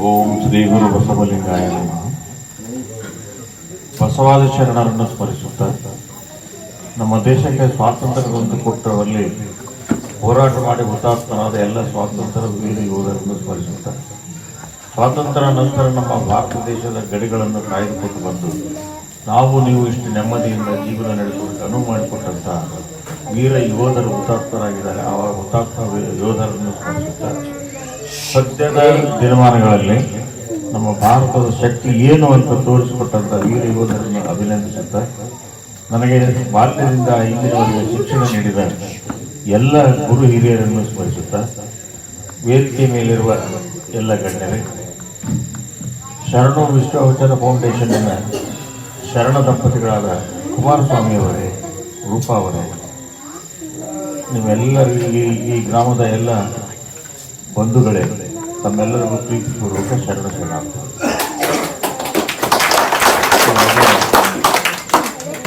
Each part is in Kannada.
ಓಂ ಶ್ರೀ ಗುರು ಬಸವಲಿಂಗಾಯ ನಮಃ. ಬಸವಾದಿ ಶರಣರನ್ನು ಸ್ಮರಿಸುತ್ತಾ ನಮ್ಮ ದೇಶಕ್ಕೆ ಸ್ವಾತಂತ್ರ್ಯ ತಂದುಕೊಟ್ಟರಲ್ಲಿ ಹೋರಾಟ ಮಾಡಿ ಹುತಾತ್ಮರಾದ ಎಲ್ಲ ಸ್ವಾತಂತ್ರ್ಯ ವೀರ ಯೋಧರನ್ನು ಸ್ಮರಿಸುತ್ತಾ ಸ್ವಾತಂತ್ರ್ಯ ನಂತರ ನಮ್ಮ ಭಾರತ ದೇಶದ ಗಡಿಗಳನ್ನು ಕಾಯ್ದುಕೊಂಡು ಬಂದು ನಾವು ನೀವು ಇಷ್ಟು ನೆಮ್ಮದಿಯಿಂದ ಜೀವನ ನಡೆಸುವುದಕ್ಕೆ ಅನುವು ಮಾಡಿಕೊಟ್ಟಂತ ವೀರ ಯೋಧರು ಹುತಾತ್ಮರಾಗಿದ್ದಾರೆ. ಆ ಹುತಾತ್ಮ ಯೋಧರನ್ನು ಸ್ಮರಿಸುತ್ತಾ ಸದ್ಯದ ದಿನಮಾನಗಳಲ್ಲಿ ನಮ್ಮ ಭಾರತದ ಶಕ್ತಿ ಏನು ಅಂತ ತೋರಿಸಿಕೊಟ್ಟಂತ ವೀರ ಯೋಧರನ್ನು ಅಭಿನಂದಿಸುತ್ತಾ ನನಗೆ ಬಾಲ್ಯದಿಂದ ಇಂದಿನವರೆಗೆ ಶಿಕ್ಷಣ ನೀಡಿದ ಎಲ್ಲ ಗುರು ಹಿರಿಯರನ್ನು ಸ್ಮರಿಸುತ್ತಾ ವೇದಿಕೆ ಮೇಲಿರುವ ಎಲ್ಲ ಗಣ್ಯರೇ, ಶರಣು ವಿಶ್ವವಚನ ಫೌಂಡೇಶನ್ನ ಶರಣ ದಂಪತಿಗಳಾದ ಕುಮಾರಸ್ವಾಮಿಯವರೇ, ರೂಪಾ ಅವರೇ, ನಿಮ್ಮೆಲ್ಲರಿಗೂ ಈ ಗ್ರಾಮದ ಎಲ್ಲ ಬಂಧುಗಳೇ, ತಮ್ಮೆಲ್ಲರಿಗೂ ಪ್ರೀತಿಪೂರ್ವಕ ಶರಣಾರ್ಥಿ.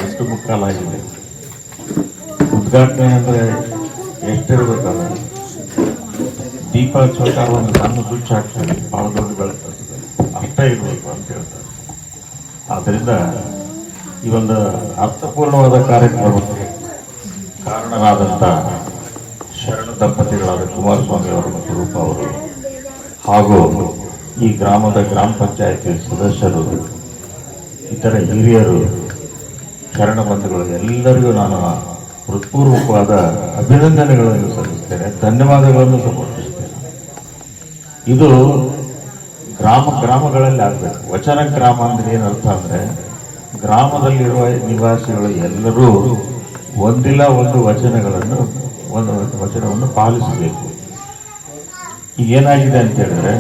ಎಷ್ಟು ಮುಕ್ಕಾಲಾಗಿದೆ. ಉದ್ಘಾಟನೆ ಅಂದರೆ ಎಷ್ಟಿರಬೇಕಲ್ಲ, ದೀಪ ಚೌಕಾರ ಒಂದು ಸಣ್ಣ ಸ್ವಿಚ್ ಹಾಕ್ತೀವಿ, ಭಾಳ ದೊಡ್ಡ ಬೆಳಕಾಗ್ತದೆ, ಅಷ್ಟೇ ಇರಬೇಕು ಅಂತ ಹೇಳ್ತಾರೆ. ಆದ್ದರಿಂದ ಈ ಒಂದು ಅರ್ಥಪೂರ್ಣವಾದ ಕಾರ್ಯಕ್ರಮಕ್ಕೆ ಕಾರಣರಾದಂಥ ಶರಣ ದಂಪತಿಗಳಾದ ಕುಮಾರಸ್ವಾಮಿ ಅವರು ಮತ್ತು ರೂಪಾ ಅವರು ಹಾಗೂ ಈ ಗ್ರಾಮದ ಗ್ರಾಮ ಪಂಚಾಯತಿ ಸದಸ್ಯರು, ಇತರ ಹಿರಿಯರು, ಶರಣ ಬಂಧುಗಳು ಎಲ್ಲರಿಗೂ ನಾನು ಹೃತ್ಪೂರ್ವಕವಾದ ಅಭಿನಂದನೆಗಳನ್ನು ಸಲ್ಲಿಸ್ತೇನೆ, ಧನ್ಯವಾದಗಳನ್ನು ಸಮರ್ಪಿಸ್ತೇನೆ. ಇದು ಗ್ರಾಮಗಳಲ್ಲಿ ಆಗಬೇಕು. ವಚನ ಗ್ರಾಮ ಅಂದ್ರೆ ಏನರ್ಥ ಅಂದ್ರೆ ಗ್ರಾಮದಲ್ಲಿರುವ ನಿವಾಸಿಗಳು ಎಲ್ಲರೂ ಒಂದಿಲ್ಲ ಒಂದು ವಚನವನ್ನು ಪಾಲಿಸಬೇಕು. ಈಗೇನಾಗಿದೆ ಅಂತ ಹೇಳಿದ್ರೆ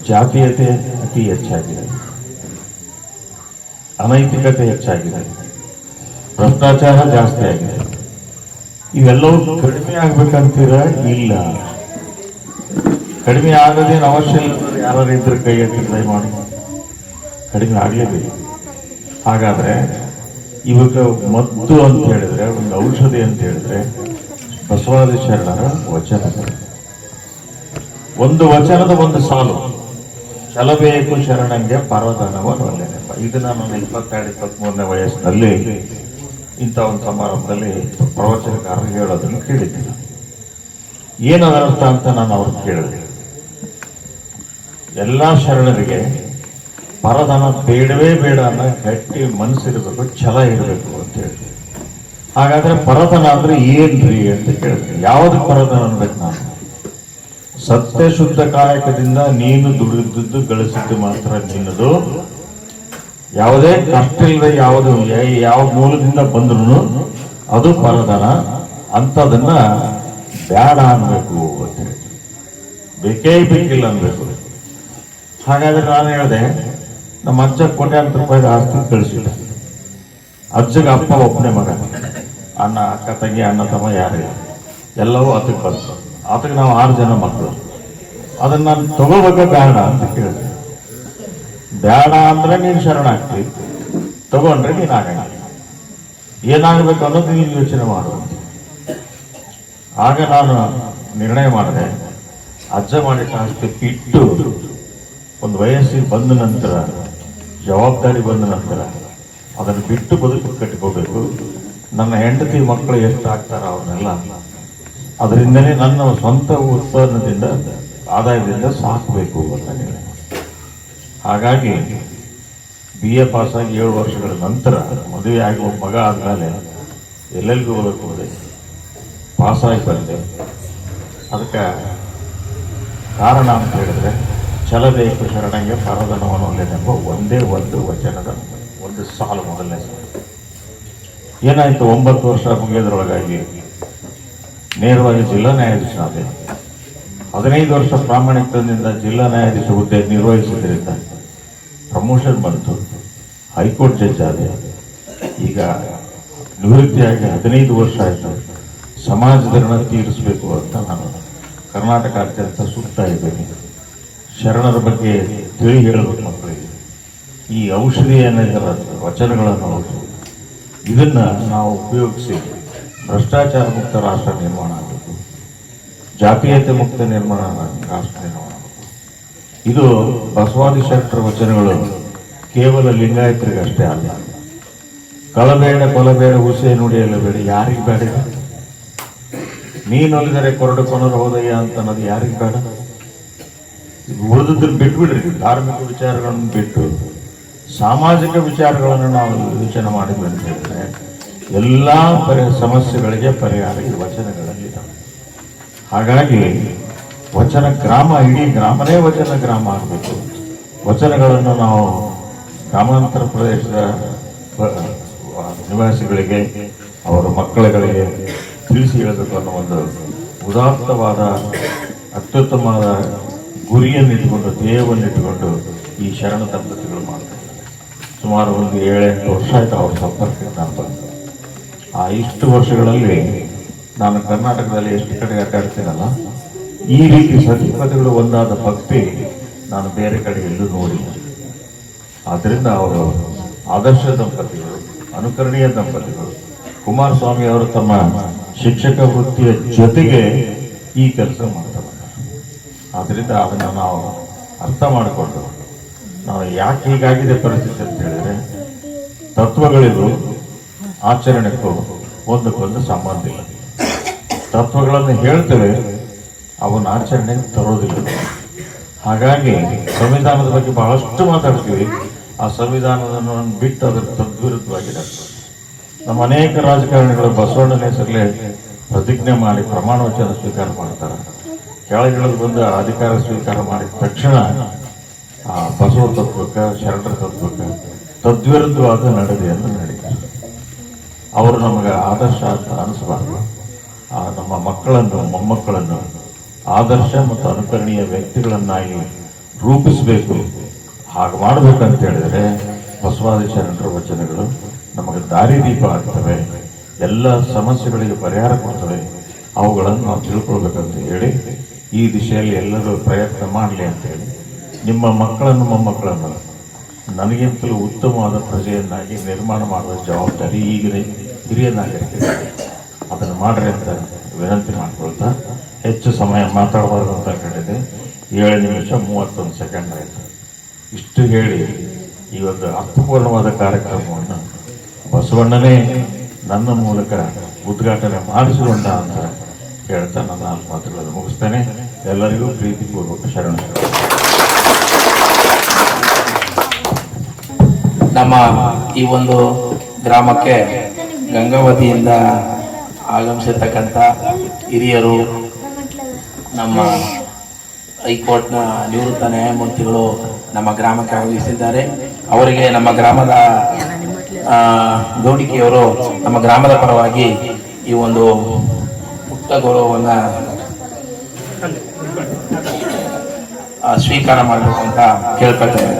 ಜಾತೀಯತೆ ಅತಿ ಹೆಚ್ಚಾಗಿದೆ, ಅನೈತಿಕತೆ ಹೆಚ್ಚಾಗಿದೆ, ಭ್ರಷ್ಟಾಚಾರ ಜಾಸ್ತಿ ಆಗಿದೆ. ಇವೆಲ್ಲವೂ ಕಡಿಮೆ ಆಗ್ಬೇಕಂತೀರ? ಇಲ್ಲ, ಕಡಿಮೆ ಆಗೋದೇನು ಅವಶ್ಯ ಇಲ್ಲ. ಯಾರು ಇದ್ರೆ ಕೈ ಎತ್ತಿ ಟ್ರೈ ಮಾಡಿ, ಕಡಿಮೆ ಆಗಲೇಬೇಕು. ಹಾಗಾದ್ರೆ ಇವಾಗ ಮದ್ದು ಅಂತ ಹೇಳಿದ್ರೆ, ಒಂದು ಔಷಧಿ ಅಂತ ಹೇಳಿದ್ರೆ ಬಸವಾದಿ ಶರಣರ ವಚನಗಳು. ಒಂದು ವಚನದ ಒಂದು ಸಾಲು, ಚಲಬೇಕು ಶರಣಂಗೆ ಪರಧನವನ್ನೆನೆಪ. ಇದು ನಾನು 22-23ನೇ ವಯಸ್ಸಿನಲ್ಲಿ ಇಂಥ ಒಂದು ಸಮಾರಂಭದಲ್ಲಿ ಪ್ರವಚನಕಾರರು ಹೇಳೋದನ್ನು ಕೇಳಿದ್ದೀನಿ. ಏನದ ಅರ್ಥ ಅಂತ ನಾನು ಅವ್ರಿಗೆ ಕೇಳಿದೆ. ಎಲ್ಲ ಶರಣರಿಗೆ ಪರಧನ ಬೇಡವೇ ಬೇಡ ಅನ್ನೋ ಗಟ್ಟಿ ಮನಸ್ಸಿರಬೇಕು, ಛಲ ಇರಬೇಕು ಅಂತ ಹೇಳಿ. ಹಾಗಾದ್ರೆ ಪರಧನ ಅಂದ್ರೆ ಏನ್ರಿ ಅಂತ ಕೇಳಿದ್ರೆ, ಯಾವ್ದು ಪರಧನ ಅನ್ಬೇಕು? ನಾನು ಸತ್ಯ ಶುದ್ಧ ಕಾಯಕದಿಂದ ನೀನು ದುಡಿದಿದ್ದು ಗಳಿಸಿದ್ದು ಮಾತ್ರ ನಿನ್ನದು. ಯಾವುದೇ ಕಷ್ಟ ಇಲ್ಲದೆ ಯಾವ ಮೂಲದಿಂದ ಬಂದ್ರು ಅದು ಪರಧನ. ಅಂಥದನ್ನ ಬೇಡ ಅನ್ಬೇಕು ಅಂತ ಹೇಳಿ, ಬೇಕೇ ಬೇಕಿಲ್ಲ ಅನ್ಬೇಕು. ಹಾಗಾದ್ರೆ ನಾನು ಹೇಳಿದೆ, ನಮ್ಮ ಅಜ್ಜ ಕೋಟ್ಯಾಂತರ ರೂಪಾಯಿದ ಆಸ್ತಿ ಕಳಿಸಿದ. ಅಜ್ಜಗ ಅಪ್ಪ ಒಬ್ಬನೇ ಮಗ, ಅಣ್ಣ ಅಕ್ಕ ತಂಗಿ ಅಣ್ಣ ತಮ್ಮ ಯಾರಿಲ್ಲ, ಎಲ್ಲವೂ ಆತಕ್ಕೆ ಬಂತು. ಆತಗೆ ನಾವು 6 ಜನ ಮಕ್ಕಳು. ಅದನ್ನ ನಾನು ತಗೋಬೇಕ ಬೇಡ ಅಂತ ಕೇಳಿದೆ. ಬೇಡ ಅಂದ್ರೆ ನೀನು ಶರಣಾಗ್ತಿ, ತಗೊಂಡ್ರೆ ನೀನು ಆಗಂಗಿಲ್ಲ. ಏನಾಗಬೇಕು ಅನ್ನೋದು ನೀನು ಯೋಚನೆ ಮಾಡುವಂತ. ಆಗ ನಾನು ನಿರ್ಣಯ ಮಾಡಿದೆ, ಅಜ್ಜ ಮಾಡಿದ ಆಸ್ತಿ ಬಿಟ್ಟು ಒಂದು ವಯಸ್ಸಿಗೆ ಬಂದ ನಂತರ, ಜವಾಬ್ದಾರಿ ಬಂದ ನಂತರ ಅದನ್ನು ಬಿಟ್ಟು ಬದುಕು ಕಟ್ಟಿಕೋಬೇಕು. ನನ್ನ ಹೆಂಡತಿ ಮಕ್ಕಳು ಎಷ್ಟು ಆಗ್ತಾರ ಅವ್ರನ್ನೆಲ್ಲ ಅದರಿಂದಲೇ ನನ್ನ ಸ್ವಂತ ಉತ್ಪನ್ನದಿಂದ, ಆದಾಯದಿಂದ ಸಾಕಬೇಕು ಅಂತ ಹೇಳಿ. ಹಾಗಾಗಿ BA ಪಾಸಾಗಿ 7 ವರ್ಷಗಳ ನಂತರ ಮದುವೆ ಆಗಿ ಒಬ್ಬ ಮಗ ಆದ್ಮೇಲೆ ಎಲ್ಲೆಲ್ಲಿಗೂ ಓದಕ್ಕೆ ಹೋದೆ, ಪಾಸಾಗಿ ಬಂದೆ. ಅದಕ್ಕೆ ಕಾರಣ ಅಂತ ಹೇಳಿದ್ರೆ, ಛಲಬೇಕು ಶರಣಂಗೆ ಪರಧನವನ್ನೆನೆಪ ಒಂದೇ ಒಂದು ವಚನದ ಒಂದು ಸಾಲು, ಮೊದಲನೇ ಸಾಲು. ಏನಾಯ್ತು, 9 ವರ್ಷ ಮುಗಿಯೋದ್ರೊಳಗಾಗಿ ನೇರವಾಗಿ ಜಿಲ್ಲಾ ನ್ಯಾಯಾಧೀಶನಾದೆ. 15 ವರ್ಷ ಪ್ರಾಮಾಣಿಕದಿಂದ ಜಿಲ್ಲಾ ನ್ಯಾಯಾಧೀಶ ಹುದ್ದೆ ನಿರ್ವಹಿಸಿದ್ರಿಂದ ಪ್ರಮೋಷನ್ ಬಂತು, ಹೈಕೋರ್ಟ್ ಜಡ್ಜ್ ಆದೆ. ಈಗ ನಿವೃತ್ತಿಯಾಗಿ 15 ವರ್ಷ ಆಯಿತು. ಸಮಾಜದ ಋಣ ತೀರಿಸಬೇಕು ಅಂತ ನಾನು ಕರ್ನಾಟಕಾದ್ಯಂತ ಸುತ್ತಾ ಇದ್ದೇನೆ. ಶರಣರ ಬಗ್ಗೆ ತಿಳಿ ಹೇಳಬೇಕು ಮಕ್ಕಳಿಗೆ. ಈ ಔಷಧಿ ಏನಿದೆಯಲ್ಲ, ವಚನಗಳನ್ನು ಇದನ್ನ ನಾವು ಉಪಯೋಗಿಸಿ ಭ್ರಷ್ಟಾಚಾರ ಮುಕ್ತ ರಾಷ್ಟ್ರ ನಿರ್ಮಾಣ ಆಗಬೇಕು, ಜಾತೀಯತೆ ಮುಕ್ತ ರಾಷ್ಟ್ರ ನಿರ್ಮಾಣ ಆಗಬೇಕು. ಇದು ಬಸವಾದಿ ಶರಣರ ವಚನಗಳು ಕೇವಲ ಲಿಂಗಾಯತರಿಗಷ್ಟೇ ಅಲ್ಲ. ಕಳಬೇಡ ಕೊಲಬೇಡ ಹುಸೆ ನುಡಿಯಲು ಬೇಡ, ಯಾರಿಗೆ ಬೇಡ? ನೀನೊಲಿದರೆ ಕೊರಡು ಕೊನರು ಹೋದಯ್ಯ ಅಂತ ಅನ್ನೋದು ಯಾರಿಗೆ ಬೇಡ? ಉಳಿದದ್ದು ಬಿಟ್ಬಿಡ್ರಿ, ಧಾರ್ಮಿಕ ವಿಚಾರಗಳನ್ನು ಬಿಟ್ಟು ಸಾಮಾಜಿಕ ವಿಚಾರಗಳನ್ನು ನಾವು ಯೋಚನೆ ಮಾಡಿದ್ವಿ ಅಂತ ಹೇಳಿದ್ರೆ ಎಲ್ಲ ಸಮಸ್ಯೆಗಳಿಗೆ ಪರಿಹಾರ ಈ ವಚನಗಳಲ್ಲಿದ್ದಾವೆ. ಹಾಗಾಗಿ ವಚನ ಗ್ರಾಮ, ಇಡೀ ಗ್ರಾಮನೇ ವಚನ ಗ್ರಾಮ ಆಗಬೇಕು. ವಚನಗಳನ್ನು ನಾವು ಗ್ರಾಮಾಂತರ ಪ್ರದೇಶದ ನಿವಾಸಿಗಳಿಗೆ, ಅವರ ಮಕ್ಕಳುಗಳಿಗೆ ತಿಳಿಸಿ ಹೇಳಬೇಕು ಅನ್ನೋ ಒಂದು ಉದಾತ್ತವಾದ ಅತ್ಯುತ್ತಮವಾದ ಗುರಿಯನ್ನಿಟ್ಟುಕೊಂಡು, ಧ್ಯೇಯವನ್ನಿಟ್ಟುಕೊಂಡು ಈ ಶರಣ ದಂಪತಿಗಳು ಮಾಡ್ತಾರೆ. ಸುಮಾರು ಒಂದು 7-8 ವರ್ಷ ಆಯ್ತು ಅವ್ರ ಸಂಪರ್ಕಕ್ಕೆ ನಾನು ಬಂದು. ಆ ಇಷ್ಟು ವರ್ಷಗಳಲ್ಲಿ ನಾನು ಕರ್ನಾಟಕದಲ್ಲಿ ಎಷ್ಟು ಕಡೆ ಅಡ್ಡಾಡ್ತೀನಲ್ಲ, ಈ ರೀತಿ ಸತಿಪದಿಗಳು ಒಂದಾದ ಭಕ್ತಿ ನಾನು ಬೇರೆ ಕಡೆ ಎಲ್ಲೂ ನೋಡಿಲ್ಲ. ಆದ್ದರಿಂದ ಅವರು ಆದರ್ಶ ದಂಪತಿಗಳು, ಅನುಕರಣೀಯ ದಂಪತಿಗಳು. ಕುಮಾರಸ್ವಾಮಿ ಅವರು ತಮ್ಮ ಶಿಕ್ಷಕ ವೃತ್ತಿಯ ಜೊತೆಗೆ ಈ ಕೆಲಸ ಮಾಡ್ತಾ ಬಂದರು. ಆದ್ದರಿಂದ ಅದನ್ನು ನಾವು ಅರ್ಥ ಮಾಡಿಕೊಂಡು ನಾವು ಯಾಕೆ ಹೀಗಾಗಿದೆ ಪರಿಸ್ಥಿತಿ ಅಂತ ಹೇಳಿದ್ರೆ, ತತ್ವಗಳಿಗೂ ಆಚರಣೆಗೂ ಒಂದಕ್ಕೊಂದು ಸಂಬಂಧ ಇಲ್ಲ. ತತ್ವಗಳನ್ನು ಹೇಳ್ತೇವೆ, ಅವನ್ನ ಆಚರಣೆಗೆ ತರೋದಿಲ್ಲ. ಹಾಗಾಗಿ ಸಂವಿಧಾನದ ಬಗ್ಗೆ ಬಹಳಷ್ಟು ಮಾತಾಡ್ತೀವಿ, ಆ ಸಂವಿಧಾನವನ್ನು ಬಿಟ್ಟು ಅದರ ತದ್ವಿರುದ್ಧವಾಗಿದೆ. ನಮ್ಮ ಅನೇಕ ರಾಜಕಾರಣಿಗಳು ಬಸವಣ್ಣನ ಹೆಸರಲ್ಲೇ ಪ್ರತಿಜ್ಞೆ ಮಾಡಿ ಪ್ರಮಾಣ ವಚನ ಸ್ವೀಕಾರ ಮಾಡ್ತಾರೆ. ಕೆಳಗಿಳಿದು ಬಂದು ಅಧಿಕಾರ ಸ್ವೀಕಾರ ಮಾಡಿದ ತಕ್ಷಣ ಆ ಬಸವ ತತ್ವಕ್ಕೆ, ಶರಣರ ತತ್ವಕ್ಕೆ ತದ್ವಿರುದ್ಧವಾದ ನಡೆದಿಯನ್ನು ನಡೀತಾರೆ. ಅವರು ನಮಗೆ ಆದರ್ಶ ಅಂತ ಅನಿಸಬಾರ್ದು. ನಮ್ಮ ಮಕ್ಕಳನ್ನು, ಮೊಮ್ಮಕ್ಕಳನ್ನು ಆದರ್ಶ ಮತ್ತು ಅನುಕರಣೀಯ ವ್ಯಕ್ತಿಗಳನ್ನಾಗಿ ರೂಪಿಸಬೇಕು. ಹಾಗೆ ಮಾಡಬೇಕಂತ ಹೇಳಿದರೆ ಬಸವಾದಿ ಶರಣರ ವಚನಗಳು ನಮಗೆ ದಾರಿದೀಪ ಆಗ್ತವೆ, ಎಲ್ಲ ಸಮಸ್ಯೆಗಳಿಗೆ ಪರಿಹಾರ ಕೊಡ್ತವೆ. ಅವುಗಳನ್ನು ನಾವು ತಿಳ್ಕೊಳ್ಬೇಕಂತ ಹೇಳಿ ಈ ದಿಶೆಯಲ್ಲಿ ಎಲ್ಲರೂ ಪ್ರಯತ್ನ ಮಾಡಲಿ ಅಂತೇಳಿ ನಿಮ್ಮ ಮಕ್ಕಳನ್ನು, ಮೊಮ್ಮಕ್ಕಳನ್ನು ನನಗಿಂತಲೂ ಉತ್ತಮವಾದ ಪ್ರಜೆಯನ್ನಾಗಿ ನಿರ್ಮಾಣ ಮಾಡುವ ಜವಾಬ್ದಾರಿ ಈಗಿನ ಹಿರಿಯ ನಾಗರಿಕರಿಗೆ. ಅದನ್ನು ಮಾಡ್ರಿ ಅಂತ ವಿನಂತಿ ಮಾಡ್ಕೊಳ್ತಾ, ಹೆಚ್ಚು ಸಮಯ ಮಾತಾಡಬಾರ್ದು ಅಂತ ಹೇಳಿದೆ. 7 ನಿಮಿಷ 31 ಸೆಕೆಂಡ್ ಆಯಿತು. ಇಷ್ಟು ಹೇಳಿ ಈ ಒಂದು ಅರ್ಥಪೂರ್ಣವಾದ ಕಾರ್ಯಕ್ರಮವನ್ನು ಬಸವಣ್ಣನೇ ನನ್ನ ಮೂಲಕ ಉದ್ಘಾಟನೆ ಮಾಡಿಸಿಕೊಂಡ ಅಂತ ಹೇಳ್ತಾ ನನ್ನ 4 ಮಾತುಗಳನ್ನು ಮುಗಿಸ್ತೇನೆ. ಎಲ್ಲರಿಗೂ ಪ್ರೀತಿಪೂರ್ವಕ ಶರಣ. ನಮ್ಮ ಈ ಒಂದು ಗ್ರಾಮಕ್ಕೆ ಗಂಗಾವತಿಯಿಂದ ಆಗಮಿಸಿರ್ತಕ್ಕಂಥ ಹಿರಿಯರು, ನಮ್ಮ ಹೈಕೋರ್ಟ್ನ ನಿವೃತ್ತ ನ್ಯಾಯಮೂರ್ತಿಗಳು ನಮ್ಮ ಗ್ರಾಮಕ್ಕೆ ಆಗಮಿಸಿದ್ದಾರೆ. ಅವರಿಗೆ ನಮ್ಮ ಗ್ರಾಮದ ಗೌಡಿಕೆಯವರು ನಮ್ಮ ಗ್ರಾಮದ ಪರವಾಗಿ ಈ ಒಂದು ಮುಕ್ತ ಗೌರವವನ್ನು ಸ್ವೀಕಾರ ಮಾಡಬೇಕು ಅಂತ ಕೇಳ್ಕೊಳ್ತೇನೆ.